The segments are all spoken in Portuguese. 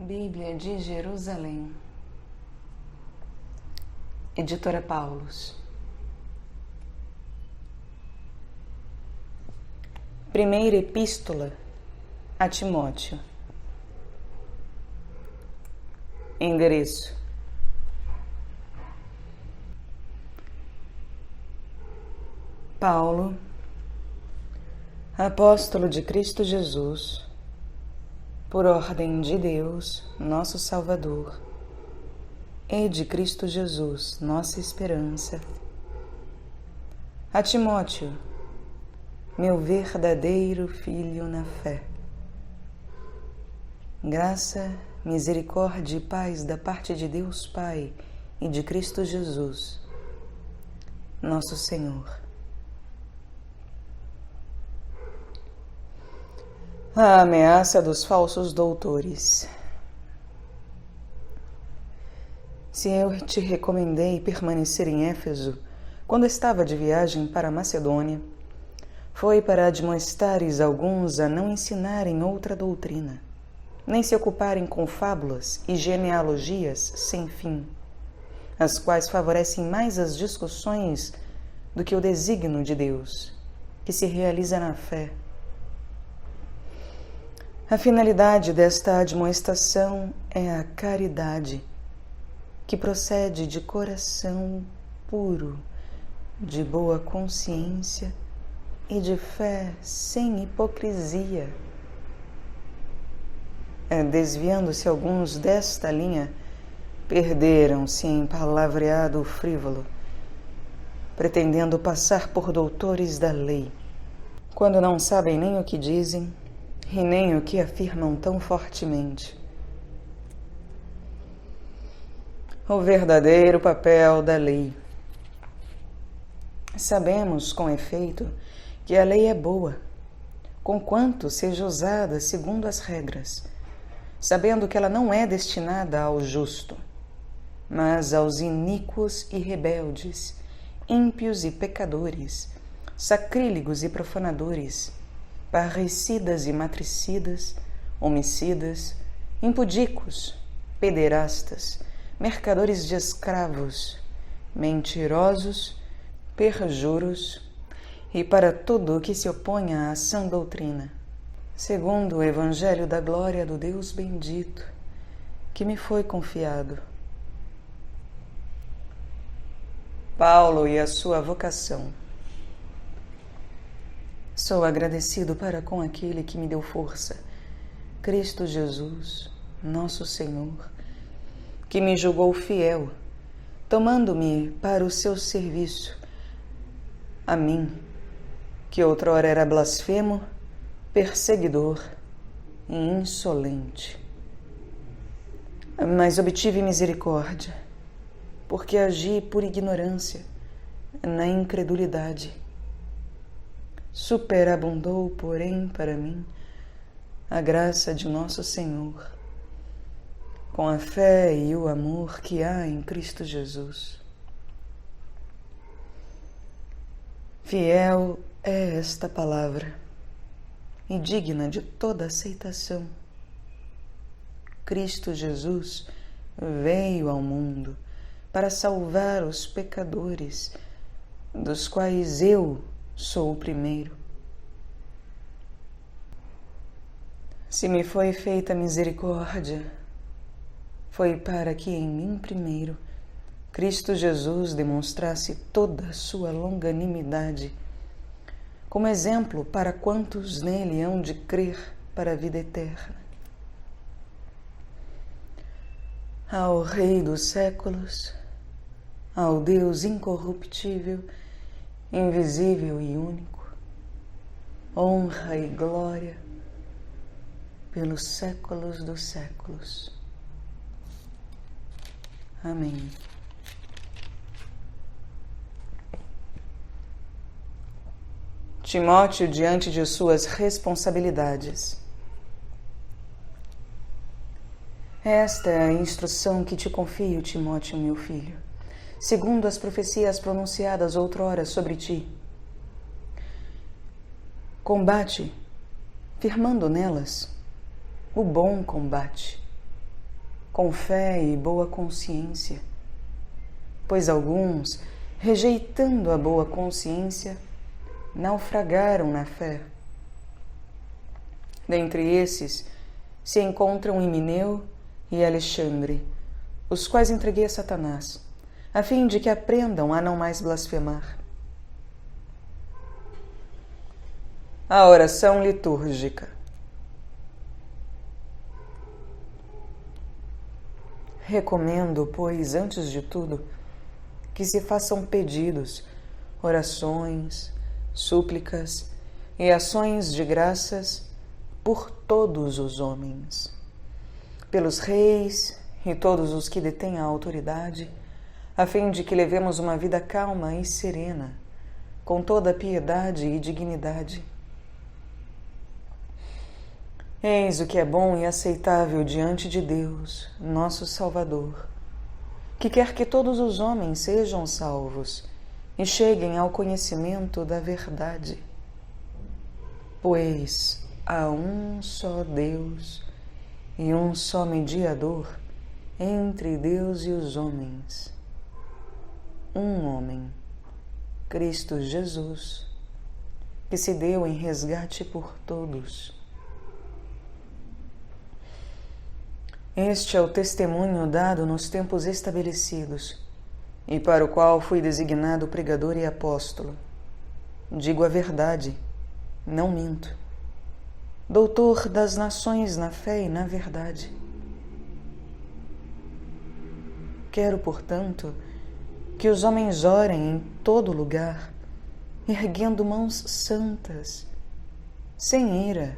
Bíblia de Jerusalém. Editora Paulus. Primeira Epístola a Timóteo. Endereço: Paulo, apóstolo de Cristo Jesus, por ordem de Deus, nosso Salvador, e de Cristo Jesus, nossa esperança, a Timóteo, meu verdadeiro filho na fé. Graça, misericórdia e paz da parte de Deus Pai e de Cristo Jesus, nosso Senhor. A ameaça dos falsos doutores. Se eu te recomendei permanecer em Éfeso quando estava de viagem para Macedônia, foi para admoestares alguns a não ensinarem outra doutrina, nem se ocuparem com fábulas e genealogias sem fim, as quais favorecem mais as discussões do que o desígnio de Deus, que se realiza na fé. A finalidade desta admoestação é a caridade, que procede de coração puro, de boa consciência e de fé sem hipocrisia. Desviando-se alguns desta linha, perderam-se em palavreado frívolo, pretendendo passar por doutores da lei, quando não sabem nem o que dizem e nem o que afirmam tão fortemente. O verdadeiro papel da lei. Sabemos, com efeito, que a lei é boa, conquanto seja usada segundo as regras, sabendo que ela não é destinada ao justo, mas aos iníquos e rebeldes, ímpios e pecadores, sacrílegos e profanadores, parricidas e matricidas, homicidas, impudicos, pederastas, mercadores de escravos, mentirosos, perjuros e para tudo o que se oponha à sã doutrina, segundo o Evangelho da glória do Deus bendito, que me foi confiado. Paulo e a sua vocação. Sou agradecido para com aquele que me deu força, Cristo Jesus, nosso Senhor, que me julgou fiel, tomando-me para o seu serviço, a mim, que outrora era blasfemo, perseguidor e insolente. Mas obtive misericórdia, porque agi por ignorância, na incredulidade. Superabundou, porém, para mim a graça de nosso Senhor, com a fé e o amor que há em Cristo Jesus. Fiel é esta palavra e digna de toda aceitação. Cristo Jesus veio ao mundo para salvar os pecadores, dos quais eu sou o primeiro. Se me foi feita misericórdia, foi para que em mim primeiro Cristo Jesus demonstrasse toda a sua longanimidade, como exemplo para quantos nele hão de crer para a vida eterna. Ao Rei dos séculos, ao Deus incorruptível, invisível e único, honra e glória pelos séculos dos séculos. Amém. Timóteo diante de suas responsabilidades. Esta é a instrução que te confio, Timóteo, meu filho, segundo as profecias pronunciadas outrora sobre ti. Combate, firmando nelas, o bom combate, com fé e boa consciência, pois alguns, rejeitando a boa consciência, naufragaram na fé. Dentre esses se encontram Himeneu e Alexandre, os quais entreguei a Satanás, a fim de que aprendam a não mais blasfemar. A oração litúrgica. Recomendo, pois, antes de tudo, que se façam pedidos, orações, súplicas e ações de graças por todos os homens, pelos reis e todos os que detêm a autoridade, a fim de que levemos uma vida calma e serena, com toda piedade e dignidade. Eis o que é bom e aceitável diante de Deus, nosso Salvador, que quer que todos os homens sejam salvos e cheguem ao conhecimento da verdade. Pois há um só Deus e um só mediador entre Deus e os homens, um homem, Cristo Jesus, que se deu em resgate por todos. Este é o testemunho dado nos tempos estabelecidos, e para o qual fui designado pregador e apóstolo. Digo a verdade, não minto. Doutor das nações na fé e na verdade. Quero, portanto, que os homens orem em todo lugar, erguendo mãos santas, sem ira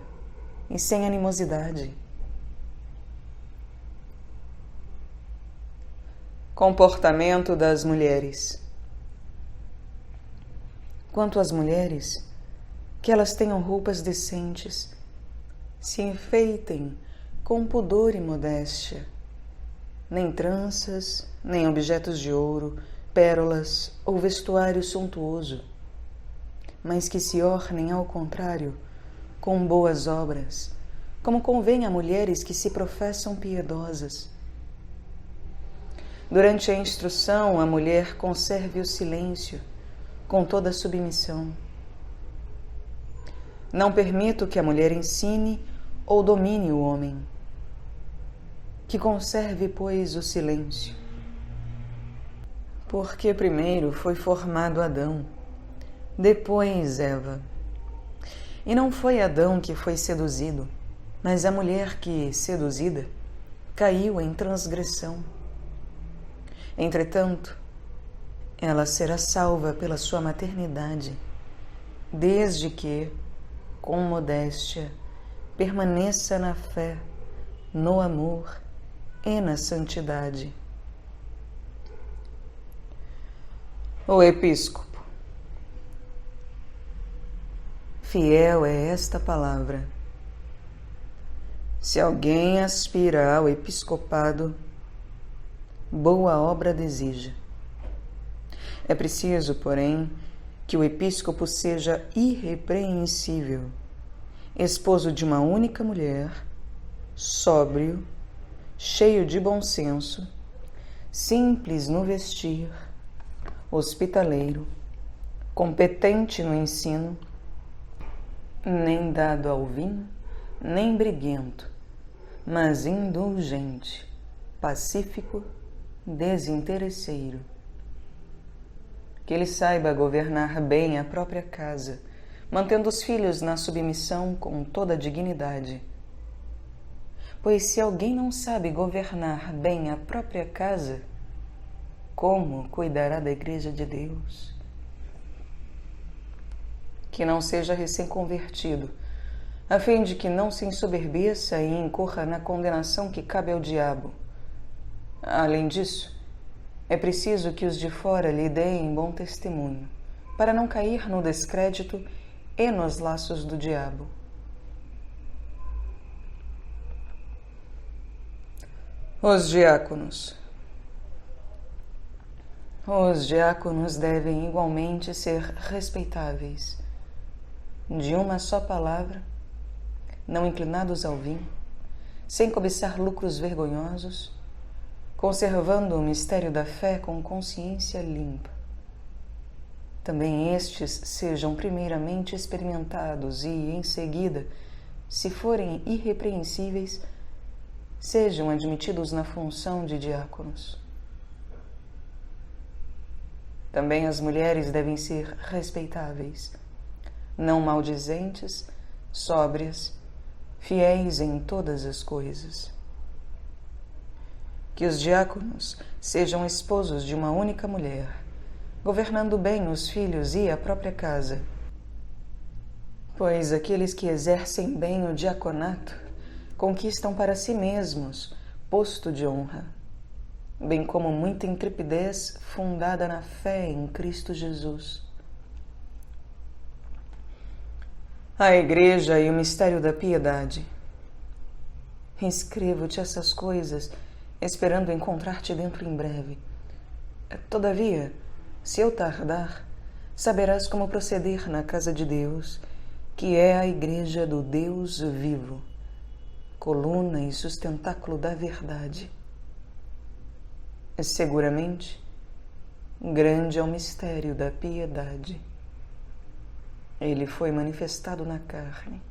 e sem animosidade. Comportamento das mulheres. Quanto às mulheres, que elas tenham roupas decentes, se enfeitem com pudor e modéstia, nem tranças, nem objetos de ouro, pérolas ou vestuário suntuoso, mas que se ornem ao contrário, com boas obras, como convém a mulheres que se professam piedosas. Durante a instrução, a mulher conserve o silêncio, com toda a submissão. Não permito que a mulher ensine ou domine o homem. Que conserve, pois, o silêncio. Porque primeiro foi formado Adão, depois Eva. E não foi Adão que foi seduzido, mas a mulher que, seduzida, caiu em transgressão. Entretanto, ela será salva pela sua maternidade, desde que, com modéstia, permaneça na fé, no amor e na santidade. O Episcopo. Fiel é esta palavra. Se alguém aspira ao episcopado, boa obra deseja. É preciso, porém, que o episcopo seja irrepreensível, esposo de uma única mulher, sóbrio, cheio de bom senso, simples no vestir, hospitaleiro, competente no ensino, nem dado ao vinho, nem briguento, mas indulgente, pacífico, desinteresseiro. Que ele saiba governar bem a própria casa, mantendo os filhos na submissão com toda a dignidade. Pois se alguém não sabe governar bem a própria casa, como cuidará da Igreja de Deus? Que não seja recém-convertido, a fim de que não se ensoberbeça e incorra na condenação que cabe ao diabo. Além disso, é preciso que os de fora lhe deem bom testemunho, para não cair no descrédito e nos laços do diabo. Os diáconos. Os diáconos devem igualmente ser respeitáveis, de uma só palavra, não inclinados ao vinho, sem cobiçar lucros vergonhosos, conservando o mistério da fé com consciência limpa. Também estes sejam primeiramente experimentados e, em seguida, se forem irrepreensíveis, sejam admitidos na função de diáconos. Também as mulheres devem ser respeitáveis, não maldizentes, sóbrias, fiéis em todas as coisas. Que os diáconos sejam esposos de uma única mulher, governando bem os filhos e a própria casa, pois aqueles que exercem bem o diaconato conquistam para si mesmos posto de honra, bem como muita intrepidez fundada na fé em Cristo Jesus. A Igreja e o mistério da piedade. Escrevo-te essas coisas, esperando encontrar-te dentro em breve. Todavia, se eu tardar, saberás como proceder na casa de Deus, que é a Igreja do Deus vivo, coluna e sustentáculo da verdade. Seguramente, grande é o mistério da piedade. Ele foi manifestado na carne,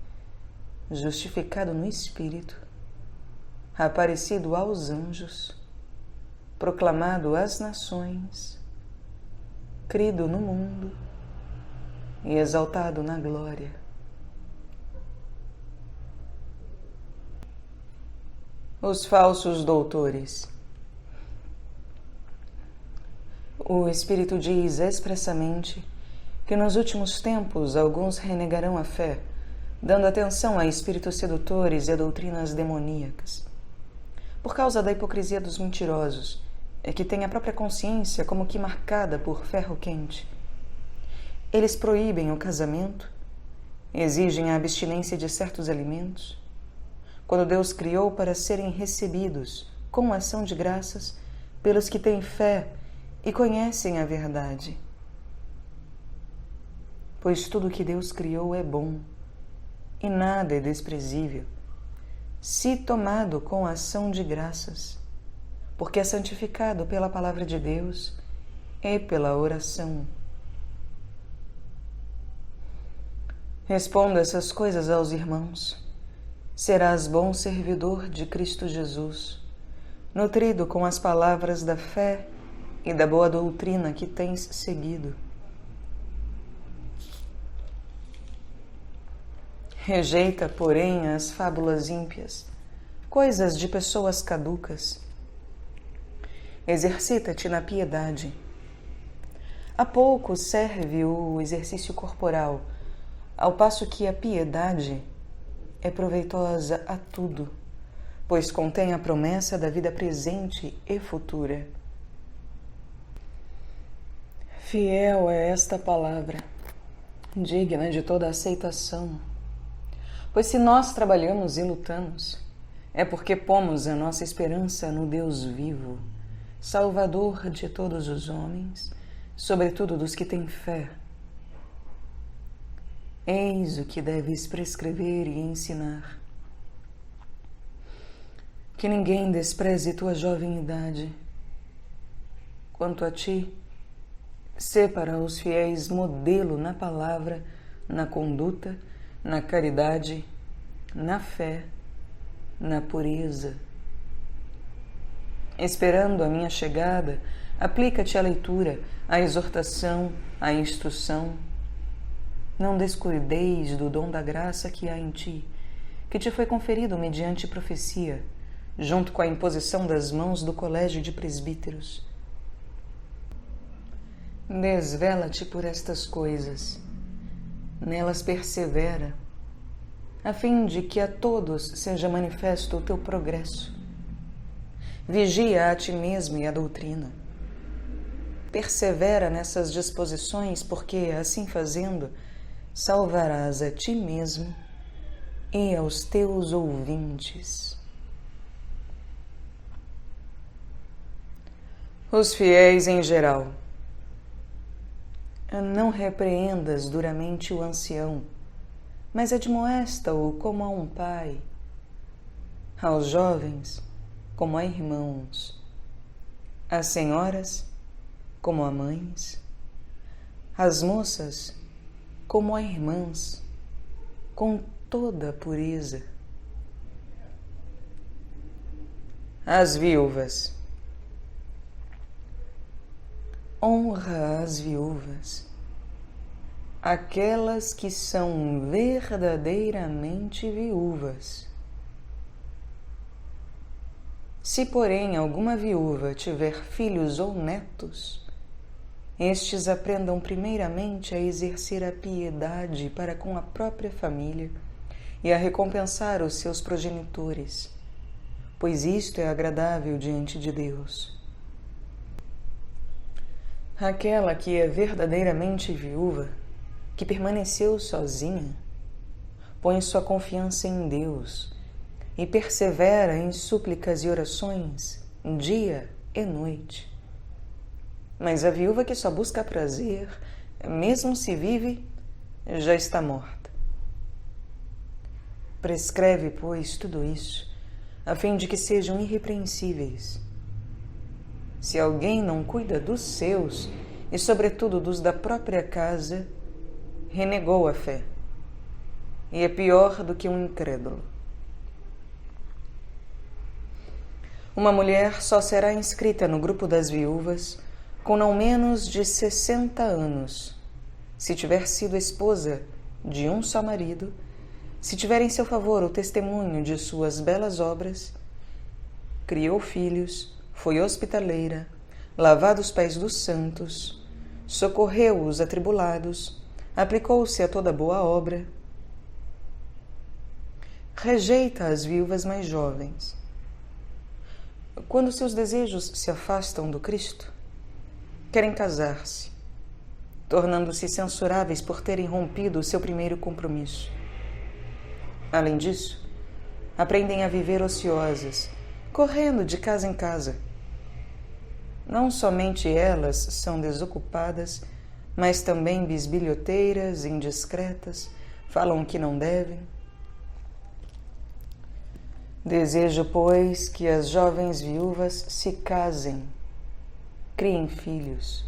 justificado no Espírito, aparecido aos anjos, proclamado às nações, crido no mundo e exaltado na glória. Os falsos doutores. O Espírito diz expressamente que nos últimos tempos alguns renegarão a fé, dando atenção a espíritos sedutores e a doutrinas demoníacas. Por causa da hipocrisia dos mentirosos, que têm a própria consciência como que marcada por ferro quente. Eles proíbem o casamento, exigem a abstinência de certos alimentos, quando Deus criou para serem recebidos com ação de graças pelos que têm fé e conhecem a verdade. Pois tudo que Deus criou é bom, e nada é desprezível, se tomado com ação de graças, porque é santificado pela palavra de Deus e pela oração. Responda essas coisas aos irmãos. Serás bom servidor de Cristo Jesus, nutrido com as palavras da fé e da boa doutrina que tens seguido. Rejeita, porém, as fábulas ímpias, coisas de pessoas caducas. Exercita-te na piedade. Há pouco serve o exercício corporal, ao passo que a piedade é proveitosa a tudo, pois contém a promessa da vida presente e futura. Fiel é esta palavra, digna de toda aceitação. Pois se nós trabalhamos e lutamos, é porque pomos a nossa esperança no Deus vivo, Salvador de todos os homens, sobretudo dos que têm fé. Eis o que deves prescrever e ensinar. Que ninguém despreze tua jovem idade. Quanto a ti, sê para os fiéis modelo na palavra, na conduta, na caridade, na fé, na pureza. Esperando a minha chegada, aplica-te à leitura, à exortação, à instrução. Não descuideis do dom da graça que há em ti, que te foi conferido mediante profecia, junto com a imposição das mãos do colégio de presbíteros. Desvela-te por estas coisas. Nelas persevera, a fim de que a todos seja manifesto o teu progresso. Vigia a ti mesmo e a doutrina. Persevera nessas disposições, porque, assim fazendo, salvarás a ti mesmo e aos teus ouvintes. Os fiéis em geral. Não repreendas duramente o ancião, mas admoesta-o como a um pai. Aos jovens, como a irmãos, as senhoras como a mães, as moças como a irmãs, com toda a pureza. As viúvas. Honra as viúvas, aquelas que são verdadeiramente viúvas. Se, porém, alguma viúva tiver filhos ou netos, estes aprendam primeiramente a exercer a piedade para com a própria família e a recompensar os seus progenitores, pois isto é agradável diante de Deus. Aquela que é verdadeiramente viúva, que permaneceu sozinha, põe sua confiança em Deus e persevera em súplicas e orações dia e noite. Mas a viúva que só busca prazer, mesmo se vive, já está morta. Prescreve, pois, tudo isso, a fim de que sejam irrepreensíveis. Se alguém não cuida dos seus, e sobretudo dos da própria casa, renegou a fé, e é pior do que um incrédulo. Uma mulher só será inscrita no grupo das viúvas com não menos de 60 anos, se tiver sido esposa de um só marido, se tiver em seu favor o testemunho de suas belas obras, criou filhos, foi hospitaleira, lavado os pés dos santos, socorreu os atribulados, aplicou-se a toda boa obra. Rejeita as viúvas mais jovens. Quando seus desejos se afastam do Cristo, querem casar-se, tornando-se censuráveis por terem rompido o seu primeiro compromisso. Além disso, aprendem a viver ociosas, correndo de casa em casa. Não somente elas são desocupadas, mas também bisbilhoteiras, indiscretas, falam o que não devem. Desejo, pois, que as jovens viúvas se casem, criem filhos,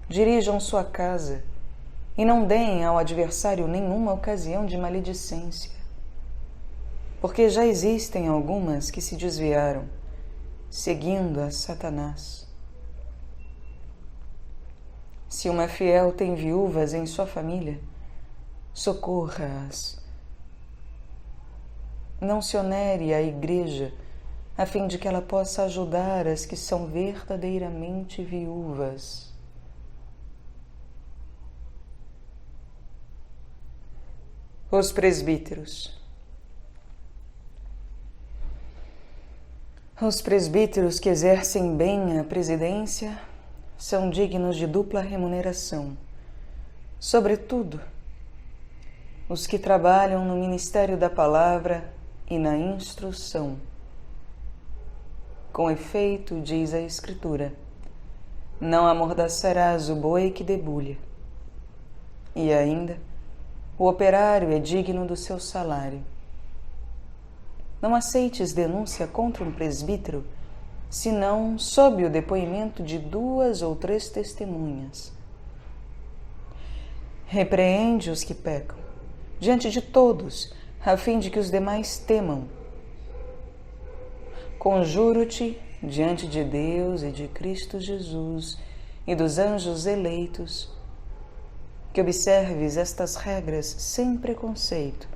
dirijam sua casa e não deem ao adversário nenhuma ocasião de maledicência, porque já existem algumas que se desviaram, seguindo a Satanás. Se uma fiel tem viúvas em sua família, socorra-as. Não se onere a igreja, a fim de que ela possa ajudar as que são verdadeiramente viúvas. Os presbíteros. Os presbíteros que exercem bem a presidência são dignos de dupla remuneração, sobretudo os que trabalham no ministério da palavra e na instrução. Com efeito, diz a Escritura, não amordaçarás o boi que debulha. E ainda, o operário é digno do seu salário. Não aceites denúncia contra um presbítero, senão sob o depoimento de 2 ou 3 testemunhas. Repreende os que pecam, diante de todos, a fim de que os demais temam. Conjuro-te, diante de Deus e de Cristo Jesus e dos anjos eleitos, que observes estas regras sem preconceito,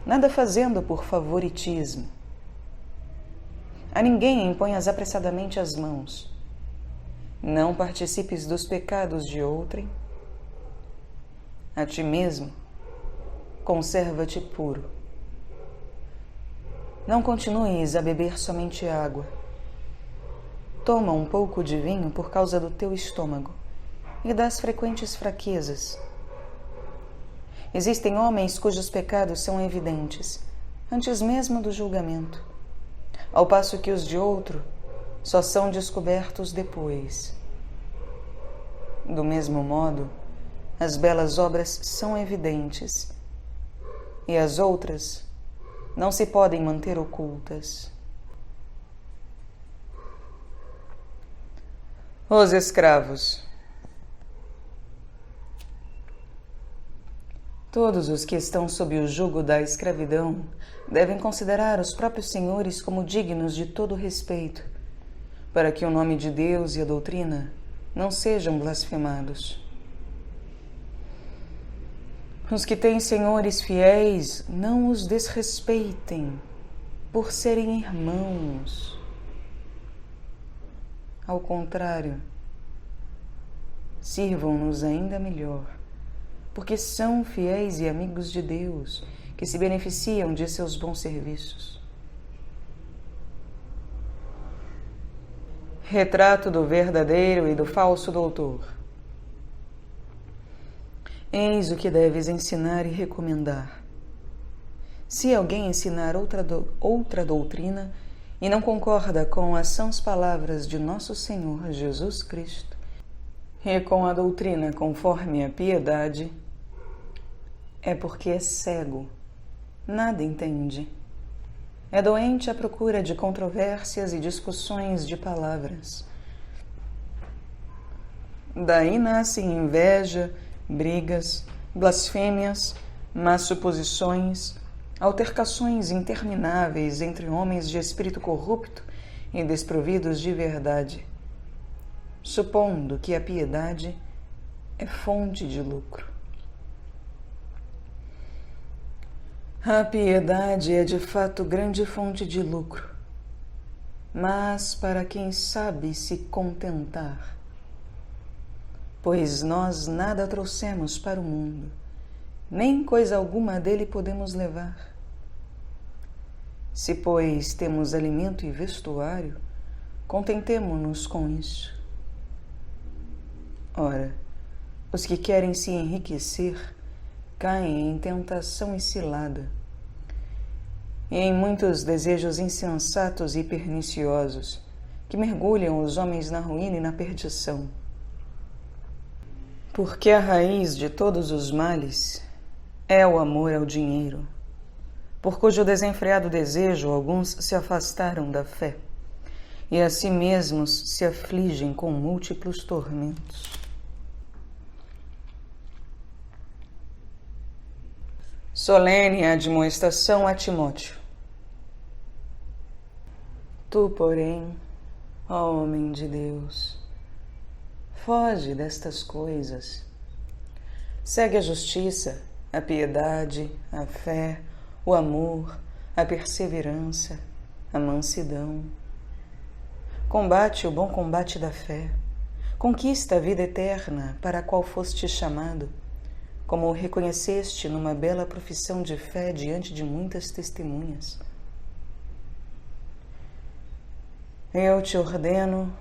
nada fazendo por favoritismo. A ninguém imponhas apressadamente as mãos. Não participes dos pecados de outrem. A ti mesmo, conserva-te puro. Não continues a beber somente água. Toma um pouco de vinho por causa do teu estômago e das frequentes fraquezas. Existem homens cujos pecados são evidentes, antes mesmo do julgamento, ao passo que os de outro só são descobertos depois. Do mesmo modo, as belas obras são evidentes, e as outras não se podem manter ocultas. Os escravos. Todos os que estão sob o jugo da escravidão devem considerar os próprios senhores como dignos de todo respeito, para que o nome de Deus e a doutrina não sejam blasfemados. Os que têm senhores fiéis não os desrespeitem por serem irmãos. Ao contrário, sirvam-nos ainda melhor, porque são fiéis e amigos de Deus, que se beneficiam de seus bons serviços. Retrato do verdadeiro e do falso doutor. Eis o que deves ensinar e recomendar. Se alguém ensinar outra doutrina e não concorda com as sãs palavras de nosso Senhor Jesus Cristo e com a doutrina conforme a piedade, é porque é cego, nada entende. É doente à procura de controvérsias e discussões de palavras. Daí nascem inveja, brigas, blasfêmias, más suposições, altercações intermináveis entre homens de espírito corrupto e desprovidos de verdade, supondo que a piedade é fonte de lucro. A piedade é de fato grande fonte de lucro, mas para quem sabe se contentar, pois nós nada trouxemos para o mundo, nem coisa alguma dele podemos levar. Se, pois, temos alimento e vestuário, contentemo-nos com isso. Ora, os que querem se enriquecer caem em tentação e cilada, e em muitos desejos insensatos e perniciosos, que mergulham os homens na ruína e na perdição. Porque a raiz de todos os males é o amor ao dinheiro, por cujo desenfreado desejo alguns se afastaram da fé, e a si mesmos se afligem com múltiplos tormentos. Solene admoestação a Timóteo. Tu, porém, ó homem de Deus, foge destas coisas. Segue a justiça, a piedade, a fé, o amor, a perseverança, a mansidão. Combate o bom combate da fé. Conquista a vida eterna para a qual foste chamado, como o reconheceste numa bela profissão de fé diante de muitas testemunhas. Eu te ordeno,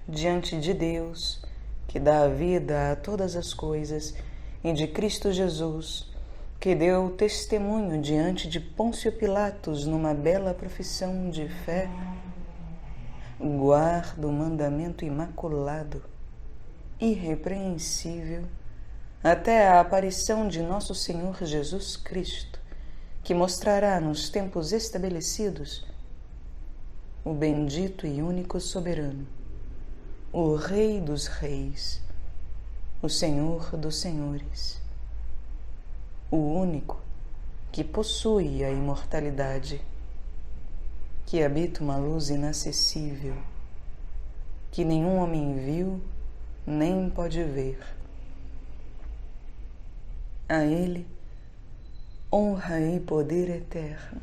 diante de Deus, que dá a vida a todas as coisas, e de Cristo Jesus, que deu testemunho diante de Pôncio Pilatos numa bela profissão de fé, guarda o mandamento imaculado, irrepreensível, até a aparição de nosso Senhor Jesus Cristo, que mostrará nos tempos estabelecidos o bendito e único soberano, o Rei dos Reis, o Senhor dos Senhores, o único que possui a imortalidade, que habita uma luz inacessível, que nenhum homem viu nem pode ver. A Ele honra e poder eterno.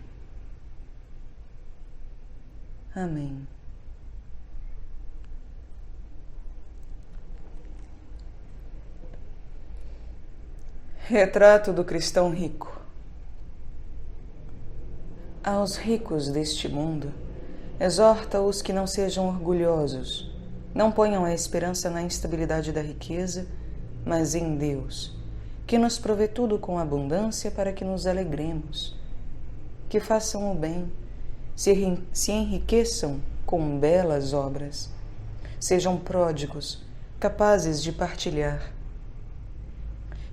Amém. Retrato do cristão rico. Aos ricos deste mundo, exorta-os que não sejam orgulhosos, não ponham a esperança na instabilidade da riqueza, mas em Deus, que nos provê tudo com abundância para que nos alegremos, que façam o bem, se enriqueçam com belas obras, sejam pródigos, capazes de partilhar.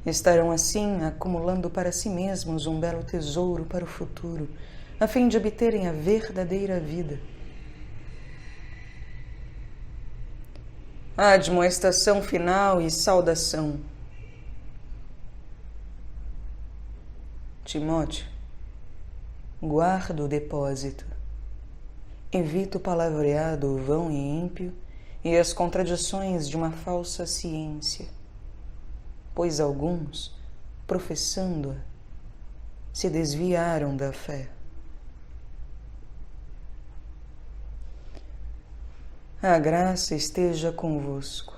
Estarão assim acumulando para si mesmos um belo tesouro para o futuro, a fim de obterem a verdadeira vida. Admoestação final e saudação. Timóteo, guarda o depósito. Evita o palavreado vão e ímpio e as contradições de uma falsa ciência, pois alguns, professando-a, se desviaram da fé. A graça esteja convosco.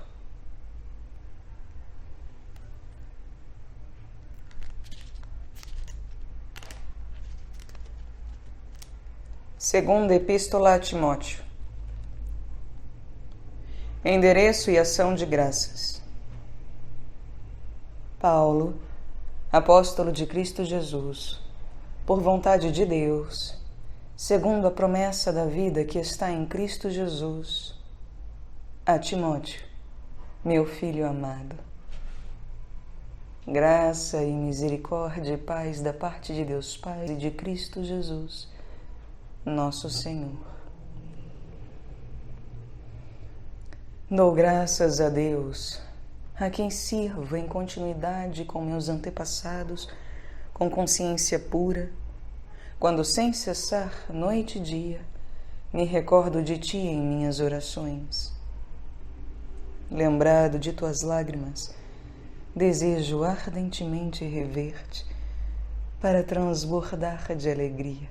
Segunda Epístola a Timóteo. Endereço e ação de graças. Paulo, apóstolo de Cristo Jesus, por vontade de Deus, segundo a promessa da vida que está em Cristo Jesus, a Timóteo, meu filho amado. Graça e misericórdia e paz da parte de Deus Pai e de Cristo Jesus, nosso Senhor. Dou graças a Deus, a quem sirvo em continuidade com meus antepassados, com consciência pura, quando sem cessar, noite e dia, me recordo de Ti em minhas orações. Lembrado de Tuas lágrimas, desejo ardentemente rever-te para transbordar de alegria.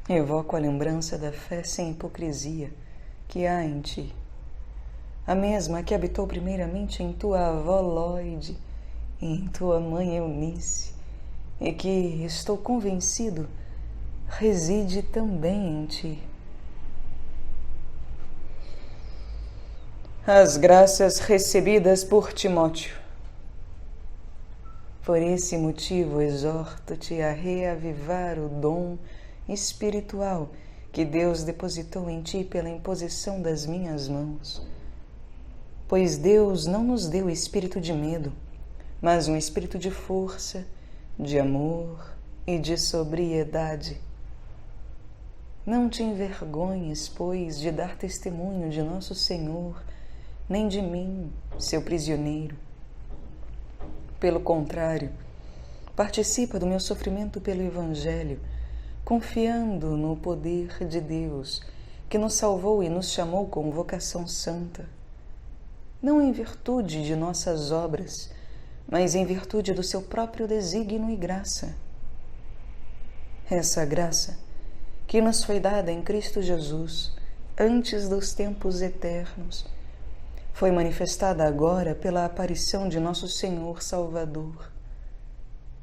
Evoco a lembrança da fé sem hipocrisia que há em Ti, a mesma que habitou primeiramente em Tua avó Lóide e em Tua mãe Eunice, e que, estou convencido, reside também em Ti. As graças recebidas por Timóteo. Por esse motivo, exorto-te a reavivar o dom espiritual que Deus depositou em ti pela imposição das minhas mãos. Pois Deus não nos deu espírito de medo, mas um espírito de força, de amor e de sobriedade. Não te envergonhes, pois, de dar testemunho de nosso Senhor, nem de mim, seu prisioneiro. Pelo contrário, participa do meu sofrimento pelo Evangelho, confiando no poder de Deus, que nos salvou e nos chamou com vocação santa, não em virtude de nossas obras, mas em virtude do seu próprio desígnio e graça. Essa graça, que nos foi dada em Cristo Jesus, antes dos tempos eternos, foi manifestada agora pela aparição de nosso Senhor Salvador,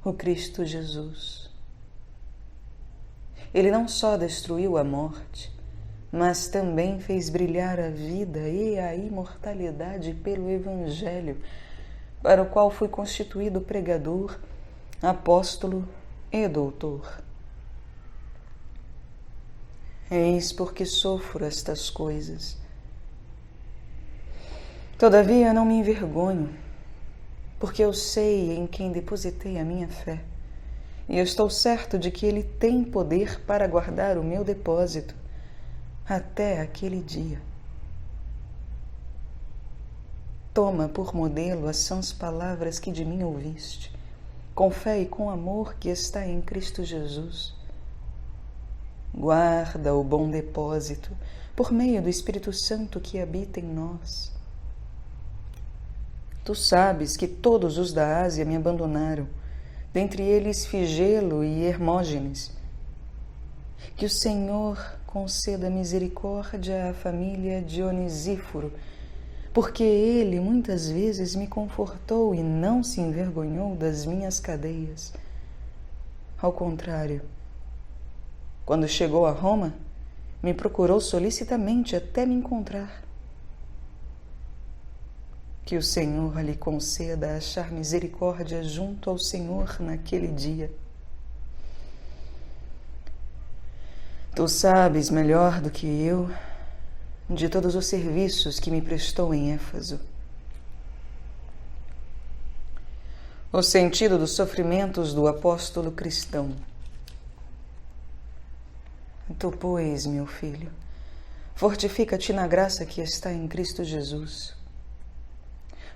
o Cristo Jesus. Ele não só destruiu a morte, mas também fez brilhar a vida e a imortalidade pelo Evangelho, para o qual fui constituído pregador, apóstolo e doutor. Eis porque sofro estas coisas. Todavia não me envergonho, porque eu sei em quem depositei a minha fé, e eu estou certo de que Ele tem poder para guardar o meu depósito até aquele dia. Toma por modelo as sãs palavras que de mim ouviste, com fé e com amor que está em Cristo Jesus. Guarda o bom depósito por meio do Espírito Santo que habita em nós. Tu sabes que todos os da Ásia me abandonaram, dentre eles Figelo e Hermógenes. Que o Senhor conceda misericórdia à família de Onesíforo, porque ele muitas vezes me confortou e não se envergonhou das minhas cadeias. Ao contrário, quando chegou a Roma, me procurou solicitamente até me encontrar. Que o Senhor lhe conceda achar misericórdia junto ao Senhor naquele dia. Tu sabes melhor do que eu de todos os serviços que me prestou em Éfeso. O sentido dos sofrimentos do apóstolo cristão. Tu, pois, meu filho, Fortifica-te na graça que está em Cristo Jesus.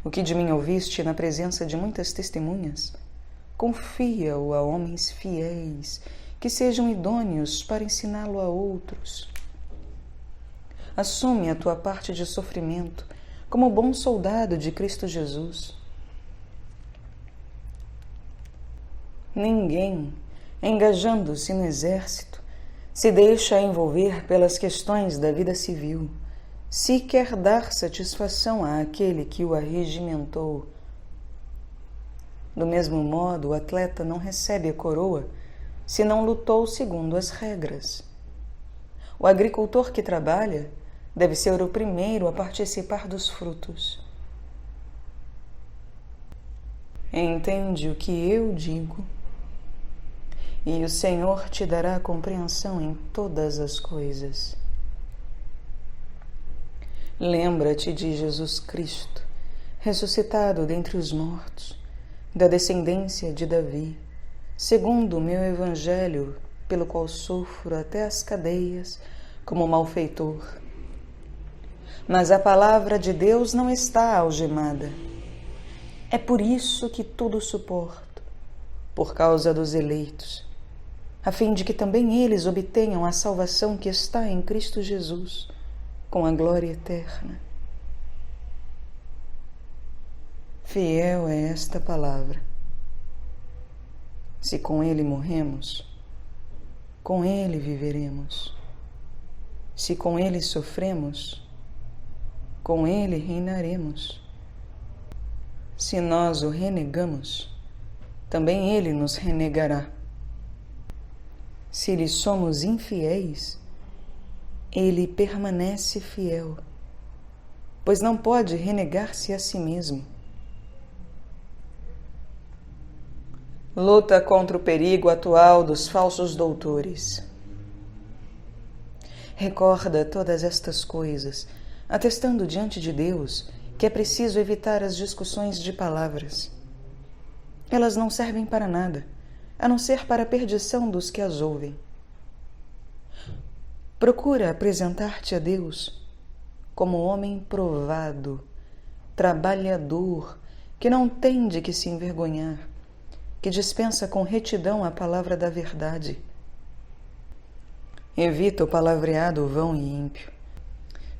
O que de mim ouviste na presença de muitas testemunhas, confia-o a homens fiéis, que sejam idôneos para ensiná-lo a outros. Assume a tua parte de sofrimento como bom soldado de Cristo Jesus. Ninguém, engajando-se no exército, se deixa envolver pelas questões da vida civil, se quer dar satisfação àquele que o arregimentou. Do mesmo modo, o atleta não recebe a coroa se não lutou segundo as regras. O agricultor que trabalha deve ser o primeiro a participar dos frutos. Entende o que eu digo? E o Senhor te dará compreensão em todas as coisas. Lembra-te de Jesus Cristo, ressuscitado dentre os mortos, da descendência de Davi, segundo o meu evangelho, pelo qual sofro até as cadeias como malfeitor. Mas a palavra de Deus não está algemada. É por isso que tudo suporto, por causa dos eleitos, a fim de que também eles obtenham a salvação que está em Cristo Jesus, com a glória eterna. Fiel é esta palavra. Se com ele morremos, com ele viveremos. Se com ele sofremos, com ele reinaremos. Se nós o renegamos, também ele nos renegará. Se lhe somos infiéis, ele permanece fiel, pois não pode renegar-se a si mesmo. Luta contra o perigo atual dos falsos doutores. Recorda todas estas coisas, atestando diante de Deus que é preciso evitar as discussões de palavras. Elas não servem para nada, a não ser para a perdição dos que as ouvem. Procura apresentar-te a Deus como homem provado, trabalhador, que não tem de que se envergonhar, que dispensa com retidão a palavra da verdade. Evita o palavreado vão e ímpio,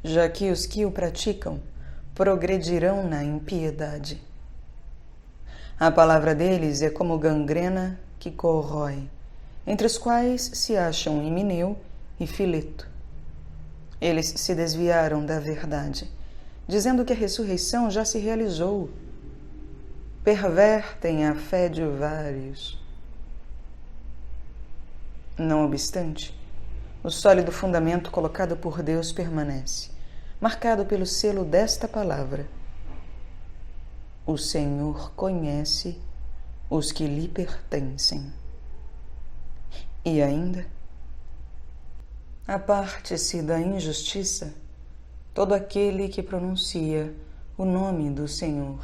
já que os que o praticam progredirão na impiedade. A palavra deles é como gangrena que corrói, entre os quais se acham Himeneu e Fileto. Eles se desviaram da verdade, dizendo que a ressurreição já se realizou. Pervertem a fé de vários. Não obstante, o sólido fundamento colocado por Deus permanece, marcado pelo selo desta palavra: o Senhor conhece os que lhe pertencem. E ainda, aparte-se da injustiça todo aquele que pronuncia o nome do Senhor.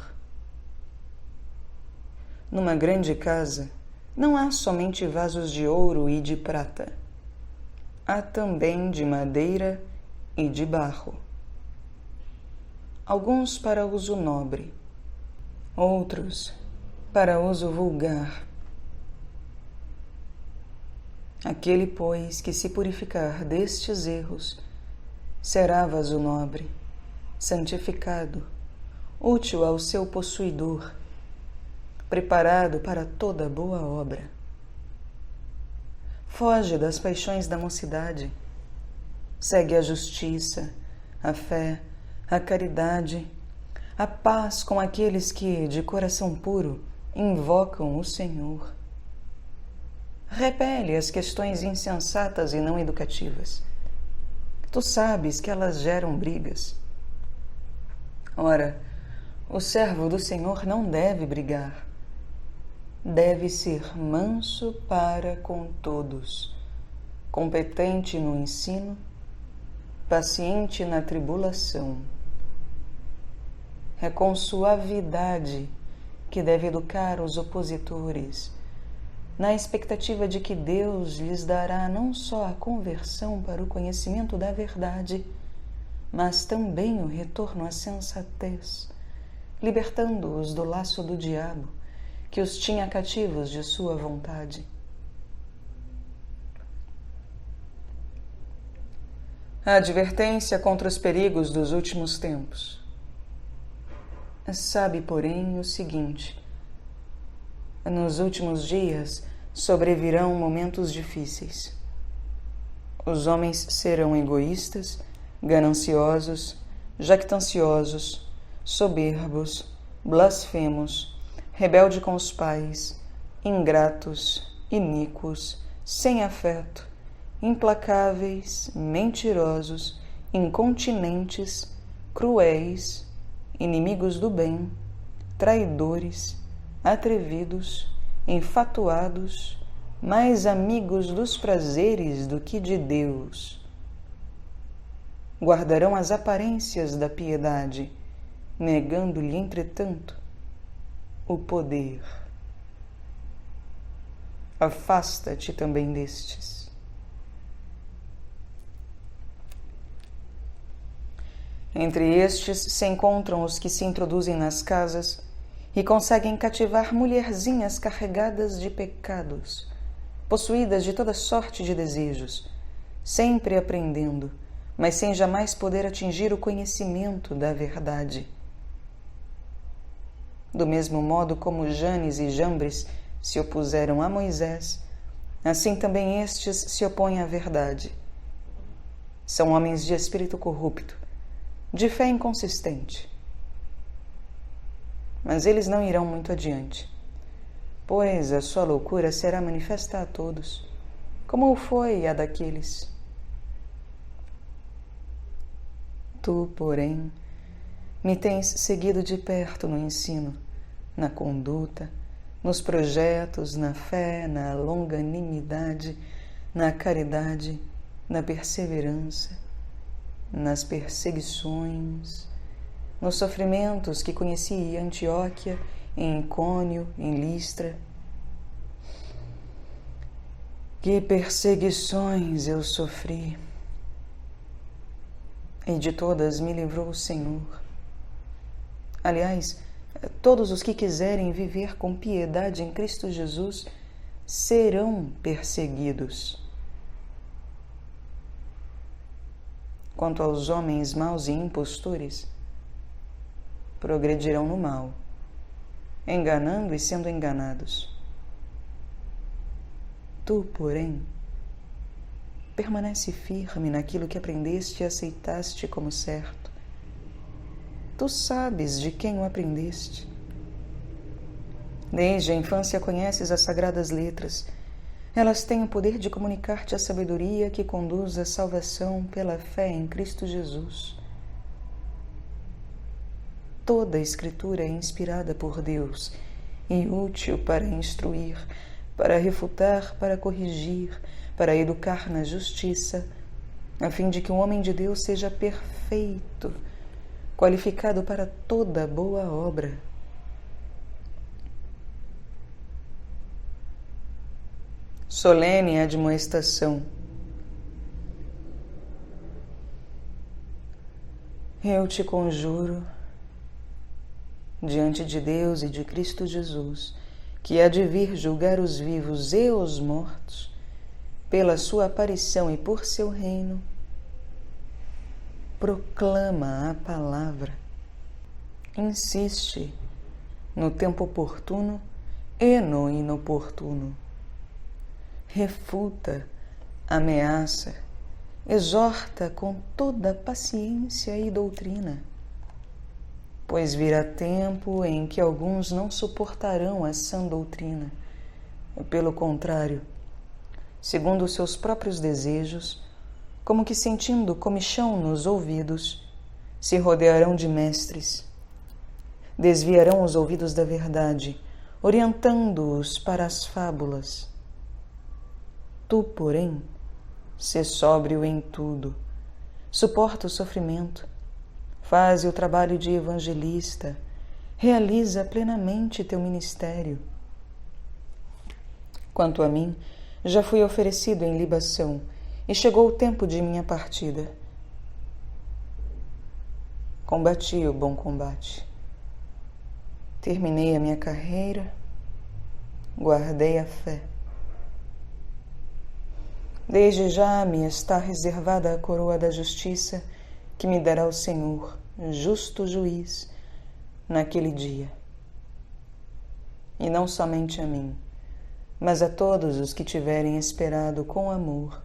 Numa grande casa não há somente vasos de ouro e de prata. Há também de madeira e de barro. Alguns para uso nobre, outros para uso vulgar. Aquele, pois, que se purificar destes erros, será vaso nobre, santificado, útil ao seu possuidor, preparado para toda boa obra. Foge das paixões da mocidade, segue a justiça, a fé, a caridade, a paz com aqueles que, de coração puro, invocam o Senhor. Repele as questões insensatas e não educativas. Tu sabes que elas geram brigas. Ora, o servo do Senhor não deve brigar. Deve ser manso para com todos, competente no ensino, paciente na tribulação. É com suavidade que deve educar os opositores, na expectativa de que Deus lhes dará não só a conversão para o conhecimento da verdade, mas também o retorno à sensatez, libertando-os do laço do diabo, que os tinha cativos de sua vontade. A advertência contra os perigos dos últimos tempos. Sabe, porém, o seguinte: nos últimos dias sobrevirão momentos difíceis. Os homens serão egoístas, gananciosos, jactanciosos, soberbos, blasfemos, rebeldes com os pais, ingratos, iníquos, sem afeto, implacáveis, mentirosos, incontinentes, cruéis, inimigos do bem, traidores, atrevidos, enfatuados, mais amigos dos prazeres do que de Deus. Guardarão as aparências da piedade, negando-lhe, entretanto, o poder. Afasta-te também destes. Entre estes se encontram os que se introduzem nas casas e conseguem cativar mulherzinhas carregadas de pecados, possuídas de toda sorte de desejos, sempre aprendendo, mas sem jamais poder atingir o conhecimento da verdade. Do mesmo modo como Janes e Jambres se opuseram a Moisés, assim também estes se opõem à verdade. São homens de espírito corrupto, de fé inconsistente. Mas eles não irão muito adiante, pois a sua loucura será manifesta a todos, como foi a daqueles. Tu, porém, me tens seguido de perto no ensino, na conduta, nos projetos, na fé, na longanimidade, na caridade, na perseverança, nas perseguições, nos sofrimentos que conheci em Antioquia, em Icônio, em Listra. Que perseguições eu sofri! E de todas me livrou o Senhor. Aliás, todos os que quiserem viver com piedade em Cristo Jesus serão perseguidos. Quanto aos homens maus e impostores, progredirão no mal, enganando e sendo enganados. Tu, porém, permanece firme naquilo que aprendeste e aceitaste como certo. Tu sabes de quem o aprendeste. Desde a infância conheces as sagradas letras. Elas têm o poder de comunicar-te a sabedoria que conduz à salvação pela fé em Cristo Jesus. Toda a Escritura é inspirada por Deus e útil para instruir, para refutar, para corrigir, para educar na justiça, a fim de que o homem de Deus seja perfeito, qualificado para toda boa obra. Solene admoestação. Eu te conjuro, diante de Deus e de Cristo Jesus, que há de vir julgar os vivos e os mortos, pela sua aparição e por seu reino, proclama a palavra, insiste no tempo oportuno e no inoportuno, refuta, ameaça, exorta com toda paciência e doutrina, pois virá tempo em que alguns não suportarão a sã doutrina. Pelo contrário, segundo os seus próprios desejos, como que sentindo comichão nos ouvidos, se rodearão de mestres, desviarão os ouvidos da verdade, orientando-os para as fábulas. Tu, porém, sê sóbrio em tudo, suporta o sofrimento, faze o trabalho de evangelista, realiza plenamente teu ministério. Quanto a mim, já fui oferecido em libação e chegou o tempo de minha partida. Combati o bom combate. Terminei a minha carreira. Guardei a fé. Desde já me está reservada a coroa da justiça que me dará o Senhor, justo juiz, naquele dia. E não somente a mim, mas a todos os que tiverem esperado com amor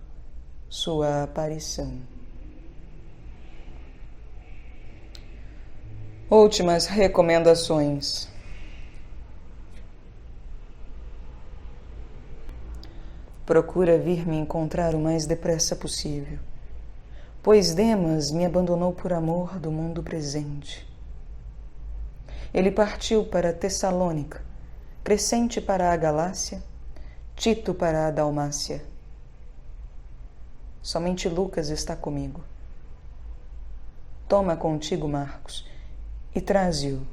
sua aparição. Últimas recomendações. Procura vir me encontrar o mais depressa possível, pois Demas me abandonou por amor do mundo presente. Ele partiu para Tessalônica, Crescente para a Galácia, Tito para a Dalmácia. Somente Lucas está comigo. Toma contigo Marcos e traze-o,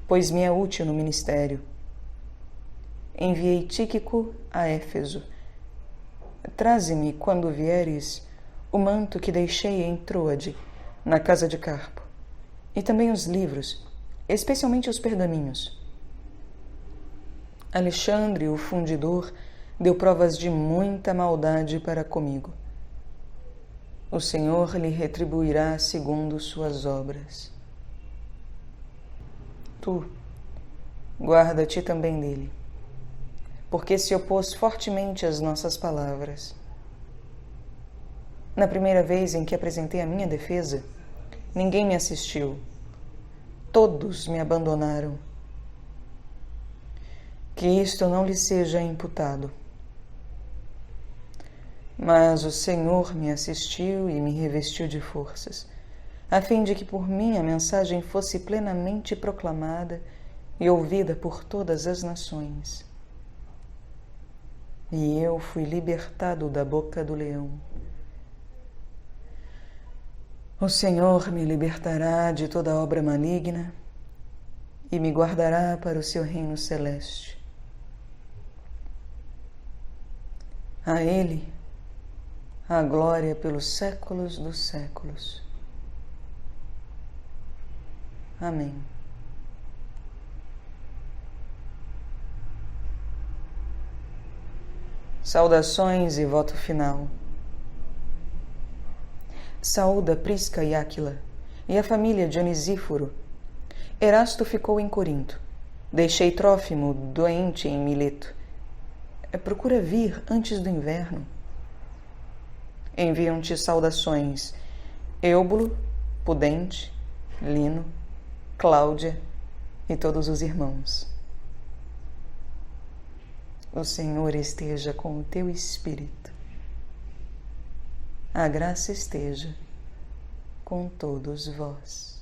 pois me é útil no ministério. Enviei Tíquico a Éfeso. Traze-me, quando vieres, o manto que deixei em Troade, na casa de Carpo, e também os livros, especialmente os pergaminhos. Alexandre, o fundidor, deu provas de muita maldade para comigo. O Senhor lhe retribuirá segundo suas obras. Tu, guarda-te também dele, porque se opôs fortemente às nossas palavras. Na primeira vez em que apresentei a minha defesa, ninguém me assistiu. Todos me abandonaram. Que isto não lhe seja imputado. Mas o Senhor me assistiu e me revestiu de forças, a fim de que por mim a mensagem fosse plenamente proclamada e ouvida por todas as nações. E eu fui libertado da boca do leão. O Senhor me libertará de toda obra maligna e me guardará para o seu reino celeste. A Ele a glória pelos séculos dos séculos. Amém. Saudações e voto final. Saúda Prisca e Áquila e a família de Onesíforo. Erasto ficou em Corinto. Deixei Trófimo doente em Mileto. Procura vir antes do inverno. Enviam-te saudações Eúbulo, Pudente, Lino, Cláudia e todos os irmãos. O Senhor esteja com o teu espírito. A graça esteja com todos vós.